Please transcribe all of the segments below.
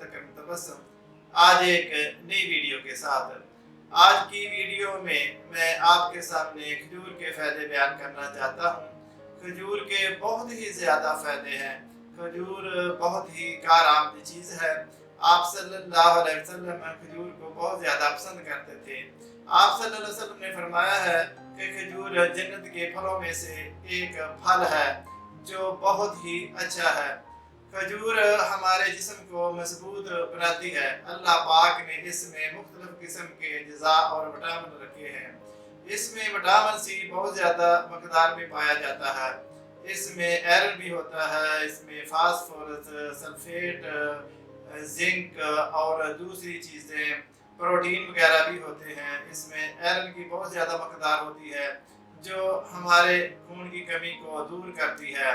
मुतकम तबस्सुम। आज एक नई वीडियो के साथ। आज की वीडियो में मैं आपके सामने खजूर के फ़ायदे बयान करना चाहता हूँ। खजूर के बहुत ही ज़्यादा फ़ायदे हैं। खजूर बहुत ही कारआमद चीज़ है। आप सल्लल्लाहु अलैहि वसल्लम खजूर को बहुत ज़्यादा पसंद करते थे। आप सल्लल्लाहु अलैहि वसल्लम ने फरमाया है कि खजूर जन्नत के फलों में से एक फल है जो बहुत ही अच्छा है। खजूर हमारे जिस्म को मजबूत बनाती है। अल्लाह पाक ने इसमें मुख्तलिफ किस्म के अज़ा और विटामिन रखे हैं। इसमें विटामिन सी बहुत ज़्यादा मकदार में पाया जाता है। इसमें आयरन भी होता है, इसमें फास्फोरस, सल्फेट, जिंक और दूसरी चीज़ें प्रोटीन वगैरह भी होते हैं। इसमें आयरन की बहुत ज़्यादा मकदार होती है जो हमारे खून की कमी को दूर करती है।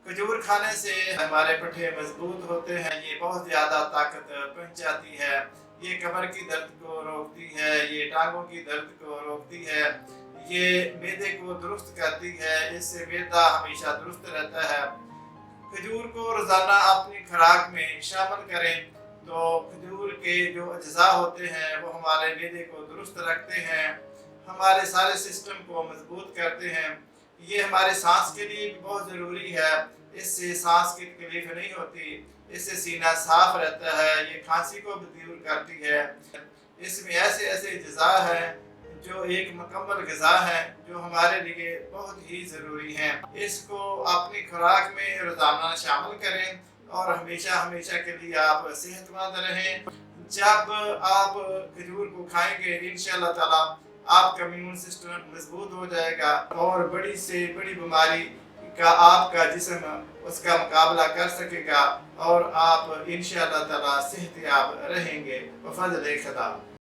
खजूर खाने से हमारे पट्टे मजबूत होते हैं। ये बहुत ज़्यादा ताकत पहुँचाती है। ये कमर की दर्द को रोकती है, ये टांगों की दर्द को रोकती है, ये मैदे को दुरुस्त करती है, इससे मैदा हमेशा दुरुस्त रहता है। खजूर को रोज़ाना अपनी खुराक में शामिल करें तो खजूर के जो अज्जा होते हैं वो हमारे मैदे को दुरुस्त रखते हैं, हमारे सारे सिस्टम को मजबूत करते हैं। ये हमारे सांस के लिए भी बहुत ज़रूरी है। इससे सांस की तकलीफ नहीं होती, इससे सीना साफ रहता है, ये खांसी को भी दूर करती है। इसमें ऐसे ऐसे अज्जा हैं जो एक मुकम्मल ग़िज़ा है जो हमारे लिए बहुत ही ज़रूरी हैं। इसको अपनी खुराक में रोज़ाना शामिल करें और हमेशा हमेशा के लिए आप सेहतमंद रहें। जब आप खजूर को खाएंगे इंशाअल्लाह ताला आपका इम्यून सिस्टम मजबूत हो जाएगा और बड़ी से बड़ी बीमारी का आपका जिस्म उसका मुकाबला कर सकेगा और आप इंशाअल्लाह ताला सेहतयाब रहेंगे। वफ़ज़ल-ए-खुदा।